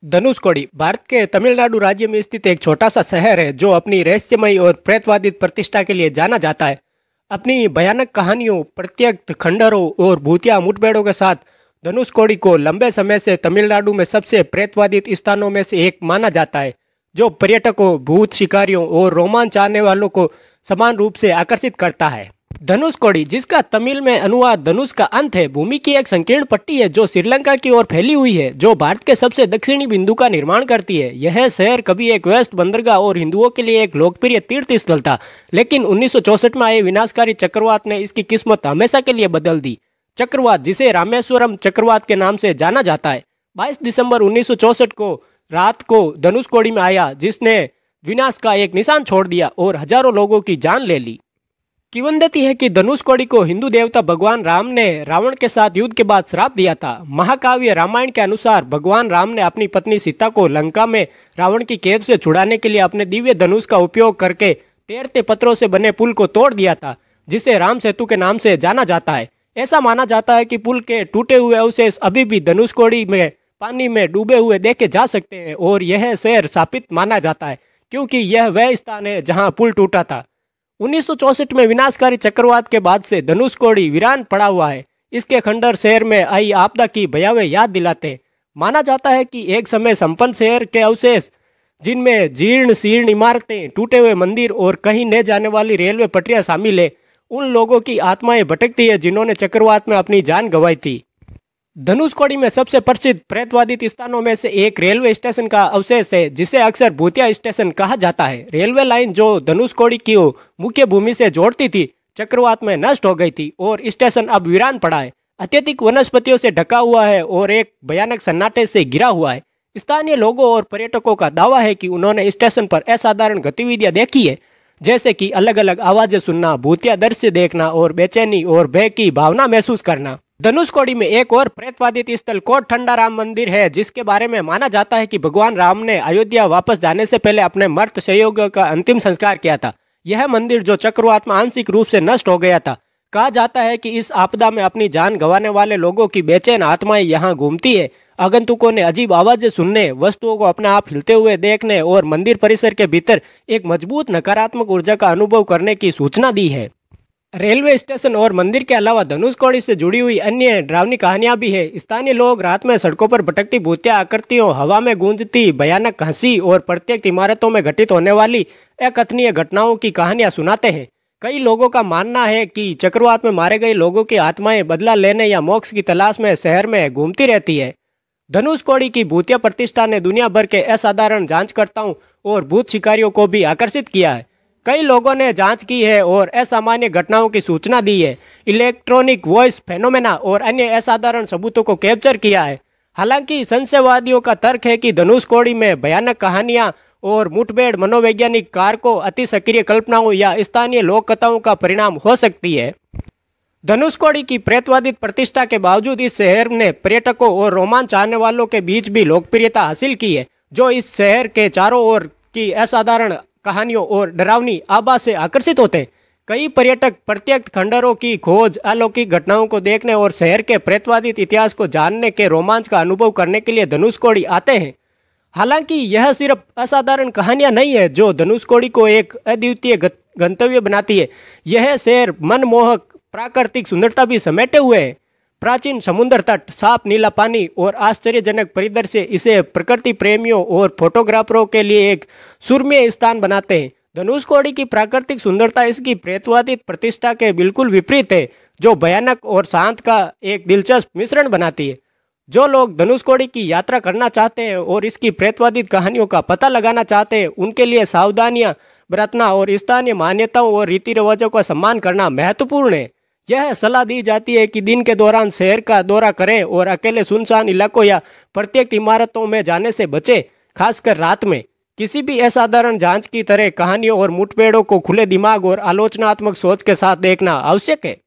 धनुषकोडी भारत के तमिलनाडु राज्य में स्थित एक छोटा सा शहर है जो अपनी रहस्यमयी और प्रेतवादी प्रतिष्ठा के लिए जाना जाता है। अपनी भयानक कहानियों, प्रत्यक्ष खंडरों और भूतिया मुठभेड़ों के साथ धनुषकोडी को लंबे समय से तमिलनाडु में सबसे प्रेतवादी स्थानों में से एक माना जाता है, जो पर्यटकों, भूत शिकारियों और रोमांच चाहने वालों को समान रूप से आकर्षित करता है। धनुषकोडी, जिसका तमिल में अनुवाद धनुष का अंत है, भूमि की एक संकीर्ण पट्टी है जो श्रीलंका की ओर फैली हुई है, जो भारत के सबसे दक्षिणी बिंदु का निर्माण करती है। यह शहर कभी एक व्यस्त बंदरगाह और हिंदुओं के लिए एक लोकप्रिय तीर्थ स्थल था, लेकिन 1964 में आए विनाशकारी चक्रवात ने इसकी किस्मत हमेशा के लिए बदल दी। चक्रवात, जिसे रामेश्वरम चक्रवात के नाम से जाना जाता है, 22 दिसंबर 1964 को रात को धनुषकोडी में आया, जिसने विनाश का एक निशान छोड़ दिया और हजारों लोगों की जान ले ली। किंवदंती है कि धनुषकोडी को हिंदू देवता भगवान राम ने रावण के साथ युद्ध के बाद श्राप दिया था। महाकाव्य रामायण के अनुसार भगवान राम ने अपनी पत्नी सीता को लंका में रावण की कैद से छुड़ाने के लिए अपने दिव्य धनुष का उपयोग करके तैरते पत्थरों से बने पुल को तोड़ दिया था, जिसे राम सेतु के नाम से जाना जाता है। ऐसा माना जाता है कि पुल के टूटे हुए अवशेष अभी भी धनुषकोडी में पानी में डूबे हुए देखे जा सकते हैं और यह शहर शापित माना जाता है, क्योंकि यह वह स्थान है जहां पुल टूटा था। 1964 में विनाशकारी चक्रवात के बाद से धनुषकोडी वीरान पड़ा हुआ है। इसके खंडर शहर में आई आपदा की भयावह याद दिलाते हैं। माना जाता है कि एक समय संपन्न शहर के अवशेष, जिनमें जीर्ण शीर्ण इमारतें, टूटे हुए मंदिर और कहीं न जाने वाली रेलवे पटरियां शामिल है, उन लोगों की आत्माएं भटकती है जिन्होंने चक्रवात में अपनी जान गंवाई थी। धनुषकोडी में सबसे प्रसिद्ध प्रेतवादी स्थानों में से एक रेलवे स्टेशन का अवशेष है, जिसे अक्सर भूतिया स्टेशन कहा जाता है। रेलवे लाइन जो धनुषकोडी की मुख्य भूमि से जोड़ती थी, चक्रवात में नष्ट हो गई थी और स्टेशन अब वीरान पड़ा है। अत्यधिक वनस्पतियों से ढका हुआ है और एक भयानक सन्नाटे से घिरा हुआ है। स्थानीय लोगों और पर्यटकों का दावा है कि उन्होंने स्टेशन पर असाधारण गतिविधियां देखी है, जैसे कि अलग अलग आवाजें सुनना, भूतिया दृश्य देखना और बेचैनी और भय की भावना महसूस करना। धनुषकोडी में एक और प्रेतवादी स्थल कोटठंडा राम मंदिर है, जिसके बारे में माना जाता है कि भगवान राम ने अयोध्या वापस जाने से पहले अपने मर्त सहयोगियों का अंतिम संस्कार किया था। यह मंदिर जो चक्रवात में आंशिक रूप से नष्ट हो गया था, कहा जाता है कि इस आपदा में अपनी जान गंवाने वाले लोगों की बेचैन आत्माएं यहाँ घूमती है। आगंतुकों ने अजीब आवाजें सुनने, वस्तुओं को अपने आप हिलते हुए देखने और मंदिर परिसर के भीतर एक मजबूत नकारात्मक ऊर्जा का अनुभव करने की सूचना दी है। रेलवे स्टेशन और मंदिर के अलावा धनुषकोडी से जुड़ी हुई अन्य डरावनी कहानियां भी है। स्थानीय लोग रात में सड़कों पर भटकती भूतिया आकृतियों, हवा में गूंजती भयानक हंसी और प्रत्येक इमारतों में घटित होने वाली अकथनीय घटनाओं की कहानियां सुनाते हैं। कई लोगों का मानना है कि चक्रवात में मारे गए लोगों की आत्माएं बदला लेने या मोक्ष की तलाश में शहर में घूमती रहती है। धनुषकोडी की भूतिया प्रतिष्ठा ने दुनिया भर के असाधारण जांचकर्ताओं और भूत शिकारियों को भी आकर्षित किया है। कई लोगों ने जांच की है और असामान्य घटनाओं की सूचना दी है, इलेक्ट्रॉनिक वॉइस फेनोमेना और अन्य असाधारण सबूतों को कैप्चर किया है। हालांकि संशयवादियों का तर्क है कि धनुषकोडी में भयानक कहानियां और मुठभेड़ मनोवैज्ञानिक कारकों, अति सक्रिय कल्पनाओं या स्थानीय लोक कथाओं का परिणाम हो सकती है। धनुषकोडी की प्रेतवादी प्रतिष्ठा के बावजूद इस शहर ने पर्यटकों और रोमांच चाहने वालों के बीच भी लोकप्रियता हासिल की है, जो इस शहर के चारों ओर की असाधारण कहानियों और डरावनी आभा से आकर्षित होते हैं। कई पर्यटक प्रत्यक्ष खंडरों की खोज, अलौकिक घटनाओं को देखने और शहर के प्रेतवादी इतिहास को जानने के रोमांच का अनुभव करने के लिए धनुषकोडी आते हैं। हालांकि यह सिर्फ असाधारण कहानियां नहीं है जो धनुषकोडी को एक अद्वितीय गंतव्य बनाती है। यह शहर मनमोहक प्राकृतिक सुंदरता भी समेटे हुए है। प्राचीन समुद्र तट, साफ नीला पानी और आश्चर्यजनक परिदृश्य इसे प्रकृति प्रेमियों और फोटोग्राफरों के लिए एक सुरम्य स्थान बनाते हैं। धनुषकोडी की प्राकृतिक सुंदरता इसकी प्रेतवादी प्रतिष्ठा के बिल्कुल विपरीत है, जो भयानक और शांत का एक दिलचस्प मिश्रण बनाती है। जो लोग धनुषकोडी की यात्रा करना चाहते हैं और इसकी प्रेतवादी कहानियों का पता लगाना चाहते हैं, उनके लिए सावधानियां बरतना और स्थानीय मान्यताओं और रीति रिवाजों का सम्मान करना महत्वपूर्ण है। यह सलाह दी जाती है कि दिन के दौरान शहर का दौरा करें और अकेले सुनसान इलाकों या प्रत्येक इमारतों में जाने से बचें। खासकर रात में किसी भी असाधारण जांच की तरह कहानियों और मुठभेड़ों को खुले दिमाग और आलोचनात्मक सोच के साथ देखना आवश्यक है।